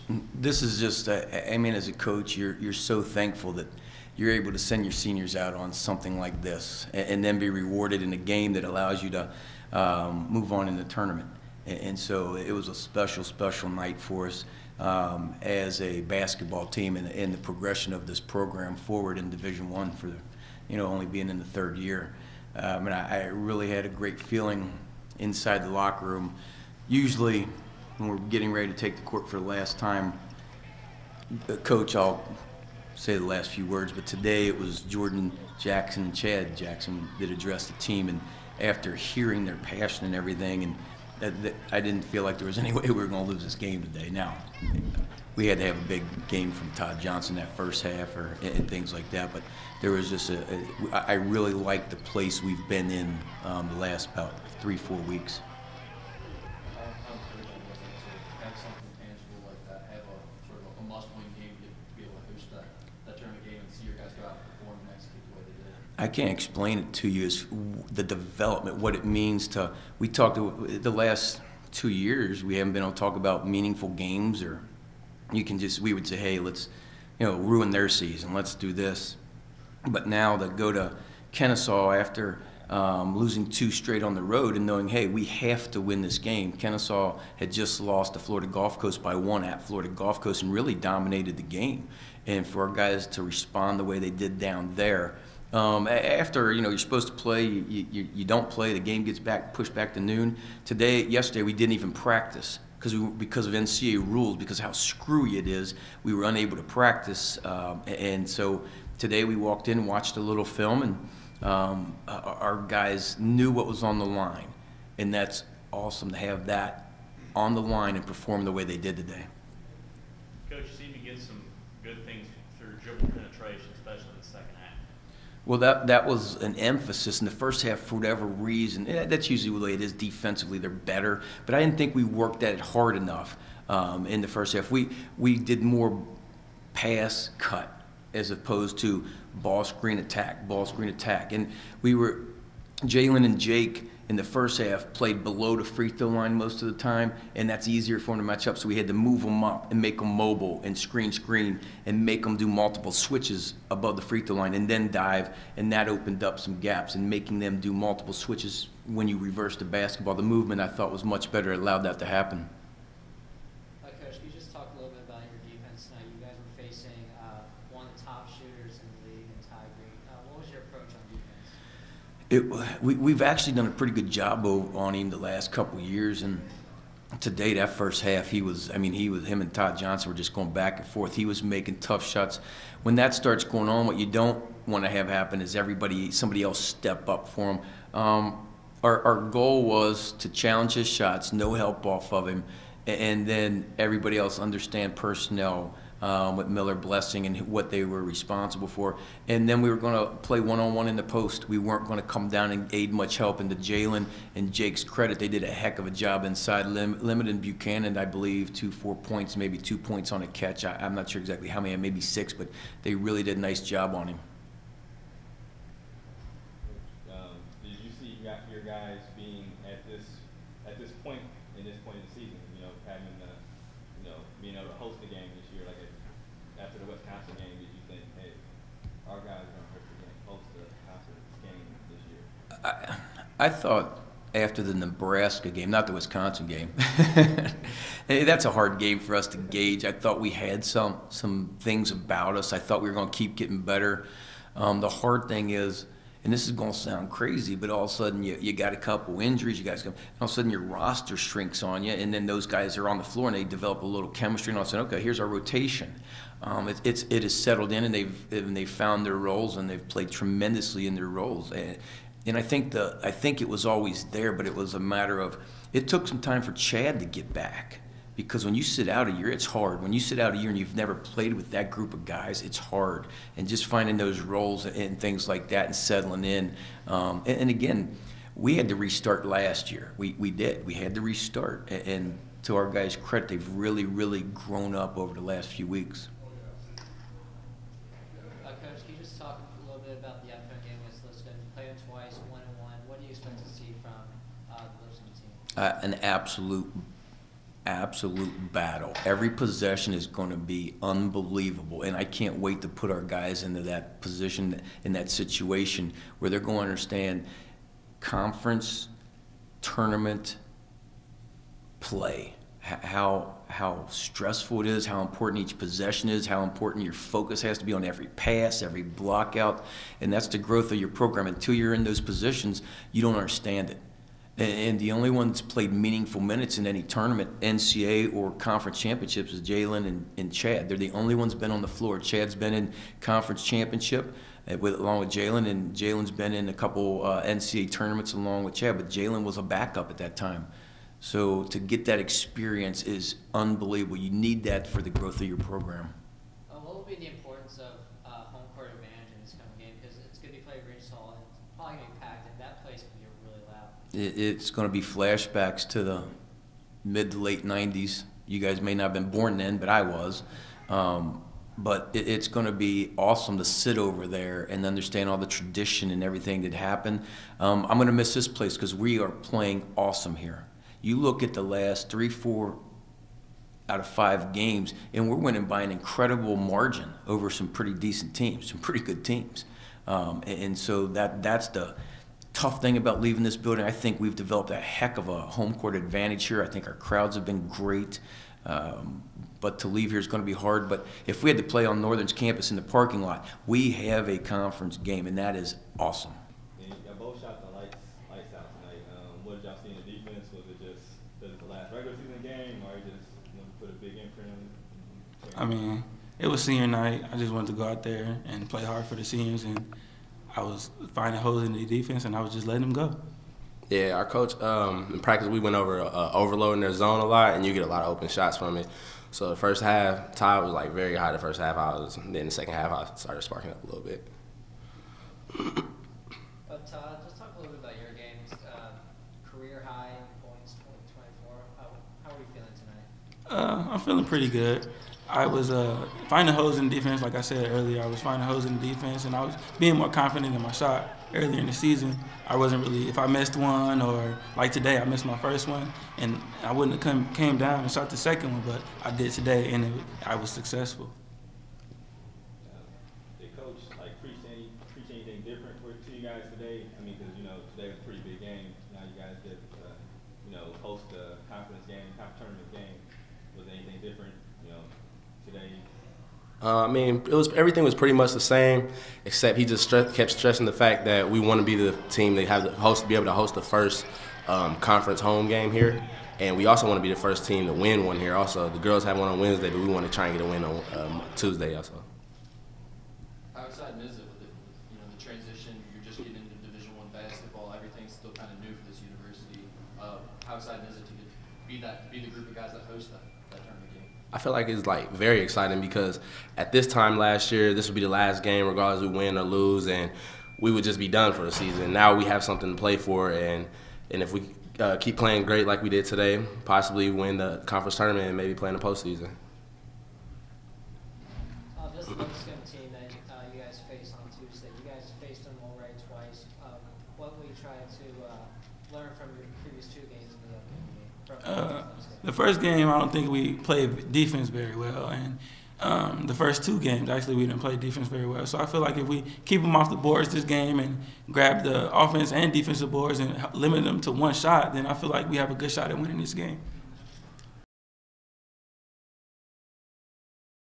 This is just, I mean, as a coach, you're so thankful that you're able to send your seniors out on something like this and then be rewarded in a game that allows you to move on in the tournament. And so it was a special, special night for us as a basketball team and the progression of this program forward in Division I for, only being in the third year. And I really had a great feeling inside the locker room. Usually, when we're getting ready to take the court for the last time, Coach, I'll say the last few words, but today it was Jordan Jackson and Chad Jackson that addressed the team, and after hearing their passion and everything, and I didn't feel like there was any way we were going to lose this game today. Now, we had to have a big game from Todd Johnson that first half and things like that, but there was just I really like the place we've been in the last about 3-4 weeks. I can't explain it to you as the development, what it means to. We talked the last 2 years. We haven't been able to talk about meaningful games, or we would say, hey, let's, ruin their season. Let's do this. But now to go to Kennesaw after losing 2 straight on the road and knowing, hey, we have to win this game. Kennesaw had just lost to Florida Gulf Coast by 1 at Florida Gulf Coast and really dominated the game. And for our guys to respond the way they did down there. After you're supposed to play, you don't play. The game gets pushed back to noon. Yesterday, we didn't even practice because of NCAA rules, because of how screwy it is. We were unable to practice, and so today we walked in, watched a little film, and our guys knew what was on the line, and that's awesome to have that on the line and perform the way they did today. Coach, you seem to get some good things through dribble penetration, especially in the second half. Well, that was an emphasis in the first half for whatever reason. That's usually the way it is defensively. They're better. But I didn't think we worked at it hard enough in the first half. We did more pass cut as opposed to ball screen attack. And Jalen and Jake in the first half played below the free throw line most of the time, and that's easier for them to match up. So we had to move them up and make them mobile and screen and make them do multiple switches above the free throw line and then dive, and that opened up some gaps. And making them do multiple switches when you reverse the basketball, the movement I thought was much better. It allowed that to happen. Coach, can you just talk a little bit about your defense tonight? You guys were facing one of the top shooters in the league in Ty Green. What was your approach on defense? We've actually done a pretty good job on him the last couple of years, and today that first half him and Todd Johnson were just going back and forth. He was making tough shots. When that starts going on, what you don't want to have happen is somebody else step up for him. Our goal was to challenge his shots, no help off of him, and then everybody else understand personnel. With Miller Blessing and what they were responsible for. And then we were going to play one-on-one in the post. We weren't going to come down and aid much help. And to Jalen and Jake's credit, they did a heck of a job inside. Limited Buchanan, I believe, 4 points, maybe 2 points on a catch. I'm not sure exactly how many, maybe 6, but they really did a nice job on him. Did you see your guys being at this point in the season, having being able to host the game this year, like after the Wisconsin game, did you think, hey, our guys are going to host the Wisconsin game this year? I thought after the Nebraska game, not the Wisconsin game, that's a hard game for us to gauge. I thought we had some things about us. I thought we were going to keep getting better. The hard thing is, and this is going to sound crazy, but all of a sudden you got a couple injuries, and all of a sudden your roster shrinks on you, and then those guys are on the floor and they develop a little chemistry, and all of a sudden, okay, here's our rotation. It has settled in, and they've found their roles, and they've played tremendously in their roles. And I think it was always there, but it was a matter of, it took some time for Chad to get back. Because when you sit out a year, it's hard. When you sit out a year and you've never played with that group of guys, it's hard. And just finding those roles and things like that and settling in. And again, we had to restart last year. We did. We had to restart. And to our guys' credit, they've really, really grown up over the last few weeks. Coach, can you just talk a little bit about the upcoming game against Lipscomb? You played them twice, 1-1. What do you expect to see from the Lipscomb team? An absolute absolute battle. Every possession is going to be unbelievable, and I can't wait to put our guys into that position, in that situation where they're going to understand conference tournament play, how stressful it is, how important each possession is, how important your focus has to be on every pass, every block out, and that's the growth of your program. Until you're in those positions, you don't understand it. And the only one that's played meaningful minutes in any tournament, NCAA or conference championships, is Jalen and Chad. They're the only ones been on the floor. Chad's been in conference championship along with Jalen, and Jalen's been in a couple NCAA tournaments along with Chad, but Jalen was a backup at that time. So to get that experience is unbelievable. You need that for the growth of your program. What will be the importance of home court advantage in this coming game? Because it's going to be played at Regis Hall, and it's probably going to be packed, and that place can be really loud. It's going to be flashbacks to the mid to late 90s. You guys may not have been born then, but I was. But it's going to be awesome to sit over there and understand all the tradition and everything that happened. I'm going to miss this place because we are playing awesome here. You look at the last 3-4 out of 5 games, and we're winning by an incredible margin over some pretty decent teams, some pretty good teams. And so that's the tough thing about leaving this building. I think we've developed a heck of a home court advantage here. I think our crowds have been great. But to leave here is going to be hard. But if we had to play on Northern's campus in the parking lot, we have a conference game, and that is awesome. Yeah, you both shot the lights out tonight. What did y'all see in the defense? Was it just the last regular season game, or you just put a big imprint on it? I mean, it was senior night. I just wanted to go out there and play hard for the seniors, and I was finding holes in the defense, and I was just letting them go. Yeah, our coach, in practice, we went over overloading their zone a lot, and you get a lot of open shots from it. So the first half, Todd was like very high the first half. Then the second half, I started sparking up a little bit. Todd, just talk a little bit about your games. Career high in points, 2024. How are you feeling tonight? I'm feeling pretty good. I was finding holes in defense, like I said earlier. I was finding holes in defense, and I was being more confident in my shot. Earlier in the season, I wasn't really, if I missed one, or like today, I missed my first one, and I wouldn't have came down and shot the second one, but I did today, and I was successful. Did Coach preach anything different to you guys today? I mean, because today was a pretty big game. Now you guys get host a conference game, conference tournament game. Was there anything different today? I mean, everything was pretty much the same, except he just kept stressing the fact that we want to be the team that have be able to host the first conference home game here, and we also want to be the first team to win one here. Also, the girls have one on Wednesday, but we want to try and get a win on Tuesday also. How exciting is it with the transition? You're just getting into Division I basketball. Everything's still kind of new for this university. How exciting is it to be the group of guys that host that tournament game? I feel like it's very exciting because at this time last year, this would be the last game, regardless we win or lose, and we would just be done for the season. Now we have something to play for, and if we keep playing great like we did today, possibly win the conference tournament and maybe play in the postseason. This Lipscomb team that you guys faced on Tuesday, you guys faced them already twice. What will you try to learn from your previous 2 games in the upcoming game? The first game, I don't think we played defense very well, and the first 2 games, actually, we didn't play defense very well. So I feel like if we keep them off the boards this game and grab the offense and defensive boards and limit them to 1 shot, then I feel like we have a good shot at winning this game.